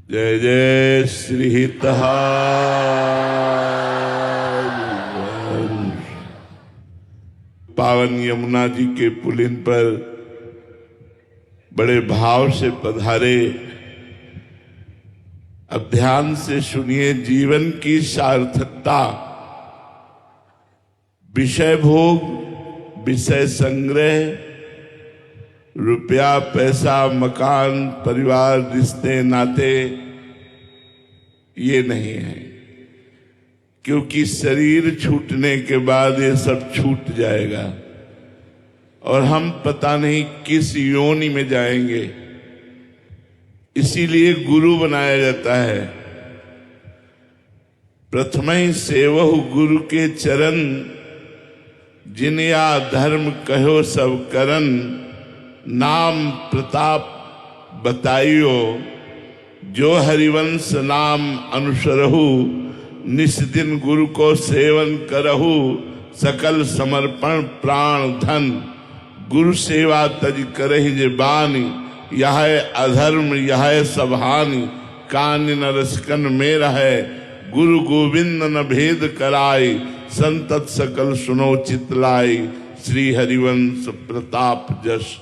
जय जय श्री पावन यमुना जी के पुलिन पर बड़े भाव से पधारे। अब ध्यान से सुनिए जीवन की सार्थकता। विषय भोग, विषय संग्रह, रुपया पैसा, मकान, परिवार, रिश्ते नाते, ये नहीं है, क्योंकि शरीर छूटने के बाद ये सब छूट जाएगा और हम पता नहीं किस योनि में जाएंगे। इसीलिए गुरु बनाया जाता है। प्रथमहि सेवहु गुरु के चरण, जिन या धर्म कहो सब करन, नाम प्रताप बताइयो, जो हरिवंश नाम अनुसरहु, निस दिन गुरु को सेवन करहु, सकल समर्पण प्राण धन, गुरु सेवा तज करहि जे बानी, यह अधर्म यह सब हानि, कान न रसकन में रहे, गुरु गोविंद न भेद कराई, संतत सकल सुनो चितलाई, श्री हरिवंश प्रताप जस।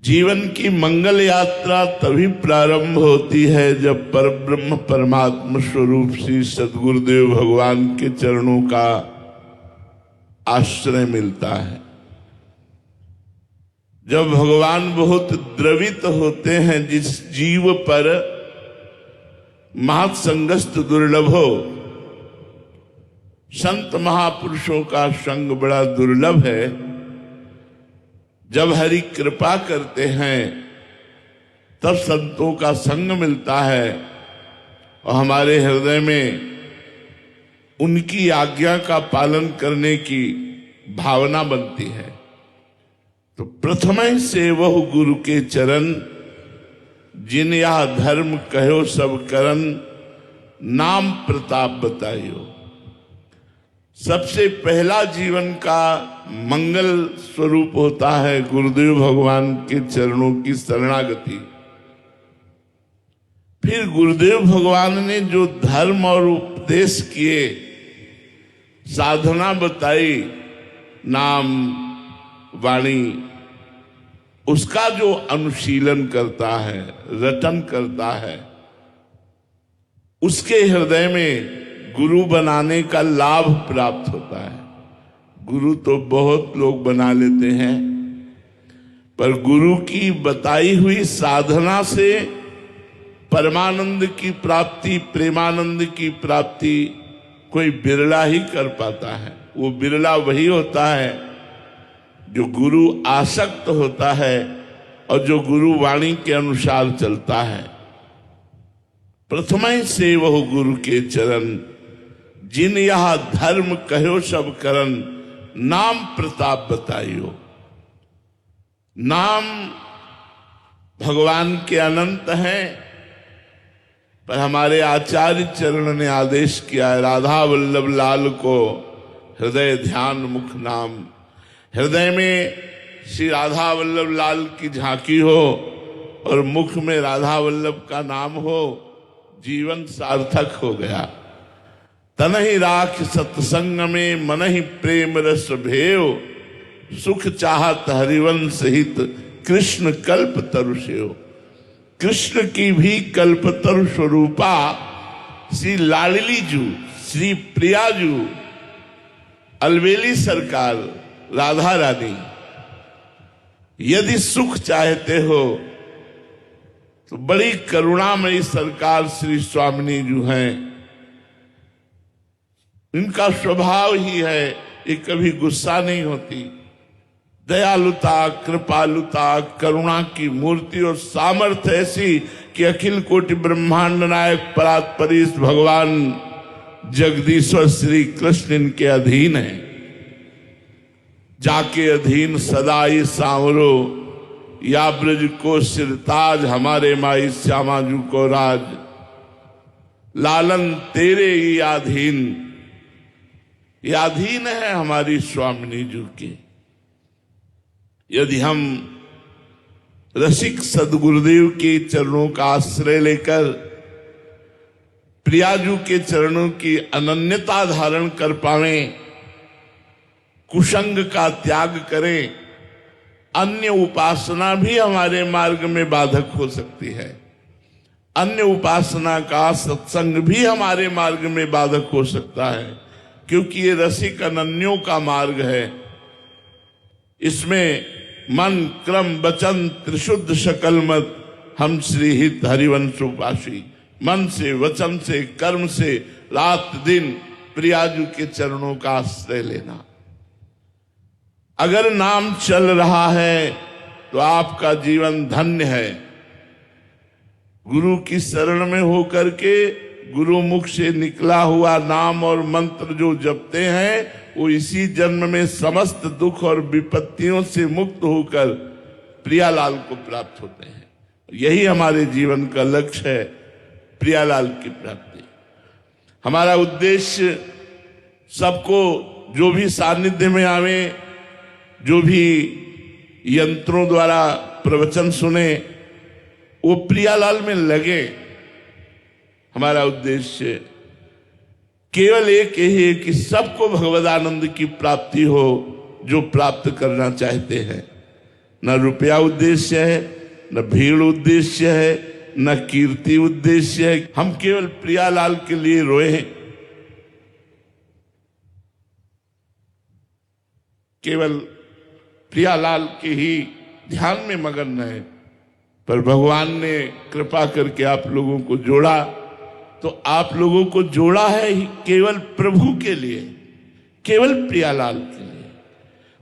जीवन की मंगल यात्रा तभी प्रारंभ होती है जब परब्रह्म परमात्मा स्वरूप श्री सद्गुरुदेव भगवान के चरणों का आश्रय मिलता है। जब भगवान बहुत द्रवित होते हैं, जिस जीव पर महत्संगस्त दुर्लभो, संत महापुरुषों का संग बड़ा दुर्लभ है। जब हरि कृपा करते हैं तब संतों का संग मिलता है और हमारे हृदय में उनकी आज्ञा का पालन करने की भावना बनती है। तो प्रथम से वह गुरु के चरण, जिन यह धर्म कहो सब करन, नाम प्रताप बताइयो। सबसे पहला जीवन का मंगल स्वरूप होता है गुरुदेव भगवान के चरणों की शरणागति। फिर गुरुदेव भगवान ने जो धर्म और उपदेश किए, साधना बताई, नाम वाणी, उसका जो अनुशीलन करता है, रटन करता है, उसके हृदय में गुरु बनाने का लाभ प्राप्त होता है। गुरु तो बहुत लोग बना लेते हैं, पर गुरु की बताई हुई साधना से परमानंद की प्राप्ति, प्रेमानंद की प्राप्ति कोई बिरला ही कर पाता है। वो बिरला वही होता है जो गुरु आसक्त होता है और जो गुरु वाणी के अनुसार चलता है। प्रथम से वह गुरु के चरण, जिन यह धर्म कहो सब करन, नाम प्रताप बताइयो। नाम भगवान के अनंत हैं, पर हमारे आचार्य चरण ने आदेश किया है, राधा वल्लभ लाल को हृदय ध्यान मुख नाम। हृदय में श्री राधा वल्लभ लाल की झांकी हो और मुख में राधा वल्लभ का नाम हो, जीवन सार्थक हो गया। तनहि राख सत्संग में, मनहि प्रेम रस भेव, सुख चाहत हरिवंश हित, कृष्ण कल्प तरु सेव। कृष्ण की भी कल्पतरु स्वरूपा श्री लाडली जू, श्री प्रिया जू, अलवेली सरकार राधा रानी, यदि सुख चाहते हो तो बड़ी करुणामयी सरकार श्री स्वामिनी जू हैं। इनका स्वभाव ही है, ये कभी गुस्सा नहीं होती। दयालुता, कृपालुता, करुणा की मूर्ति और सामर्थ्य ऐसी कि अखिल कोटि ब्रह्मांड नायक परात्परीश भगवान जगदीश्वर श्री कृष्ण इनके अधीन है। जाके अधीन सदाई सांवरो, या ब्रज को सिरताज, हमारे माई श्यामाजू को राज, लालन तेरे ही अधीन। ये अधीन है हमारी स्वामिनी जू की। यदि हम रसिक सदगुरुदेव के चरणों का आश्रय लेकर प्रियाजू के चरणों की अनन्यता धारण कर पावे, कुसंग का त्याग करें। अन्य उपासना भी हमारे मार्ग में बाधक हो सकती है, अन्य उपासना का सत्संग भी हमारे मार्ग में बाधक हो सकता है, क्योंकि ये रसिक अनन्यों का मार्ग है। इसमें मन क्रम वचन त्रिशुद्ध सकल मत हम श्री हित हरिवंश उपासी, मन से वचन से कर्म से रात दिन प्रियाजू के चरणों का आश्रय लेना। अगर नाम चल रहा है तो आपका जीवन धन्य है। गुरु की शरण में होकर के गुरु मुख से निकला हुआ नाम और मंत्र जो जपते हैं, वो इसी जन्म में समस्त दुख और विपत्तियों से मुक्त होकर प्रियालाल को प्राप्त होते हैं। यही हमारे जीवन का लक्ष्य है, प्रियालाल की प्राप्ति। हमारा उद्देश्य सबको जो भी सानिध्य में आवे, जो भी यंत्रों द्वारा प्रवचन सुने, वो प्रियालाल में लगे। हमारा उद्देश्य केवल एक ही है कि सबको भगवदानंद की प्राप्ति हो, जो प्राप्त करना चाहते हैं। न रुपया उद्देश्य है, न भीड़ उद्देश्य है, न कीर्ति उद्देश्य है। हम केवल प्रियालाल के लिए रोए हैं, केवल प्रियालाल के ही ध्यान में मगन रहे। पर भगवान ने कृपा करके आप लोगों को जोड़ा, तो आप लोगों को जोड़ा है केवल प्रभु के लिए, केवल प्रियालाल के लिए।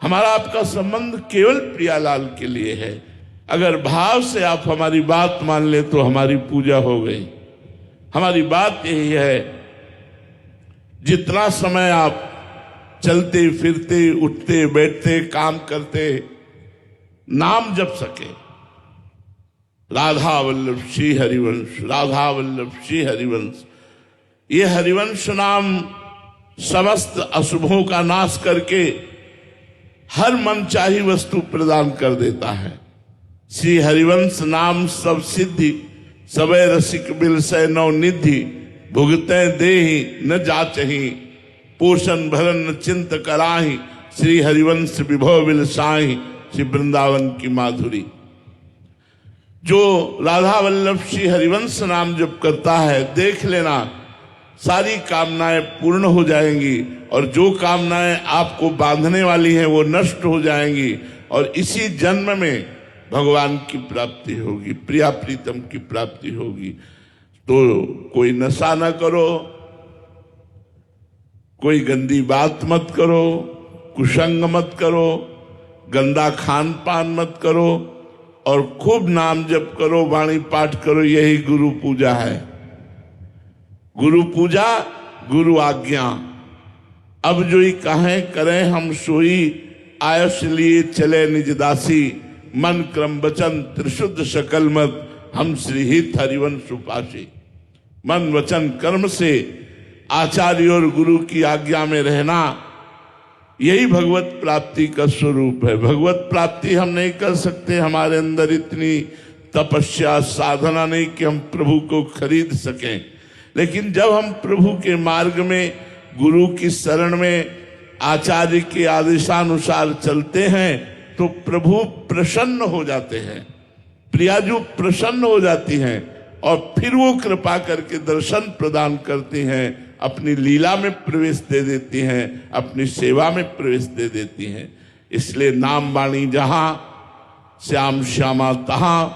हमारा आपका संबंध केवल प्रियालाल के लिए है। अगर भाव से आप हमारी बात मान ले तो हमारी पूजा हो गई। हमारी बात यही है, जितना समय आप चलते फिरते उठते बैठते काम करते नाम जप सके, राधा वल्लभ श्री हरिवंश, राधा वल्लभ श्री हरिवंश। ये हरिवंश नाम समस्त अशुभों का नाश करके हर मनचाही वस्तु प्रदान कर देता है। श्री हरिवंश नाम सब सिद्धि, सबे रसिक बिलसय नौ निधि, भुगते देहि न जाचहि, पोषण भरन चिंत कराहि, श्री हरिवंश विभव बिलसाहि, श्री वृंदावन की माधुरी। जो राधा वल्लभ श्री हरिवंश नाम जप करता है, देख लेना सारी कामनाएं पूर्ण हो जाएंगी, और जो कामनाएं आपको बांधने वाली हैं वो नष्ट हो जाएंगी, और इसी जन्म में भगवान की प्राप्ति होगी, प्रिया प्रीतम की प्राप्ति होगी। तो कोई नशा न करो, कोई गंदी बात मत करो, कुसंग मत करो, गंदा खान पान मत करो, और खूब नाम जप करो, वाणी पाठ करो। यही गुरु पूजा है। गुरु पूजा, गुरु आज्ञा। अब जो ही कहें करें हम सोई, आयुष लिए चले निज दासी, मन क्रम वचन त्रिशुद्ध सकल मत हम श्री हित हरिवंश उपासी। मन वचन कर्म से आचार्य और गुरु की आज्ञा में रहना, यही भगवत प्राप्ति का स्वरूप है। भगवत प्राप्ति हम नहीं कर सकते, हमारे अंदर इतनी तपस्या साधना नहीं कि हम प्रभु को खरीद सकें। लेकिन जब हम प्रभु के मार्ग में, गुरु की शरण में, आचार्य के आदेशानुसार चलते हैं, तो प्रभु प्रसन्न हो जाते हैं, प्रियाजू प्रसन्न हो जाती हैं, और फिर वो कृपा करके दर्शन प्रदान करती हैं, अपनी लीला में प्रवेश दे देती हैं, अपनी सेवा में प्रवेश दे देती हैं। इसलिए नाम वाणी जहां, श्याम श्यामा तहां,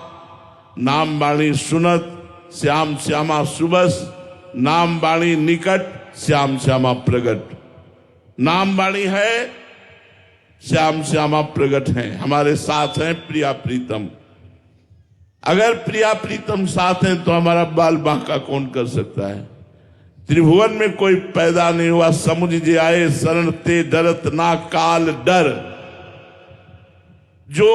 नाम वाणी सुनत, श्याम श्यामा सुबस, नाम वाणी निकट, श्याम श्यामा प्रगट। नाम वाणी है, श्याम श्यामा प्रगट हैं, हमारे साथ हैं प्रिया प्रीतम। अगर प्रिया प्रीतम साथ हैं तो हमारा बाल बांका कौन कर सकता है। त्रिभुवन में कोई पैदा नहीं हुआ, समुझ जे आए शरण ते डरत ना काल डर। जो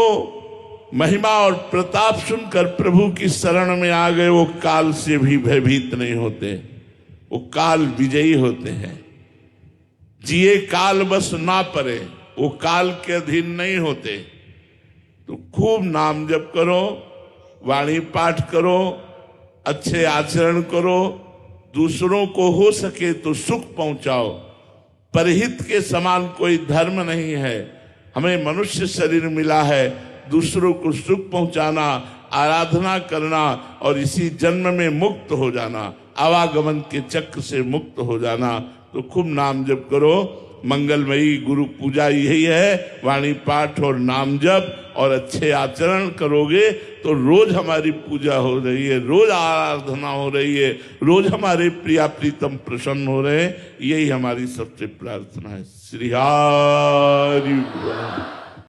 महिमा और प्रताप सुनकर प्रभु की शरण में आ गए, वो काल से भी भयभीत नहीं होते, वो काल विजयी होते हैं। जिए काल बस ना परे, वो काल के अधीन नहीं होते। तो खूब नाम जप करो, वाणी पाठ करो, अच्छे आचरण करो, दूसरों को हो सके तो सुख पहुंचाओ। परहित के समान कोई धर्म नहीं है। हमें मनुष्य शरीर मिला है, दूसरों को सुख पहुंचाना, आराधना करना और इसी जन्म में मुक्त हो जाना, आवागमन के चक्र से मुक्त हो जाना। तो खूब नाम जप करो। मंगलमयी गुरु पूजा यही है, वाणी पाठ और नाम जप और अच्छे आचरण करोगे तो रोज हमारी पूजा हो रही है, रोज आराधना हो रही है, रोज हमारे प्रिया प्रीतम प्रसन्न हो रहे हैं। यही हमारी सबसे प्रार्थना है। श्री हरि बोल।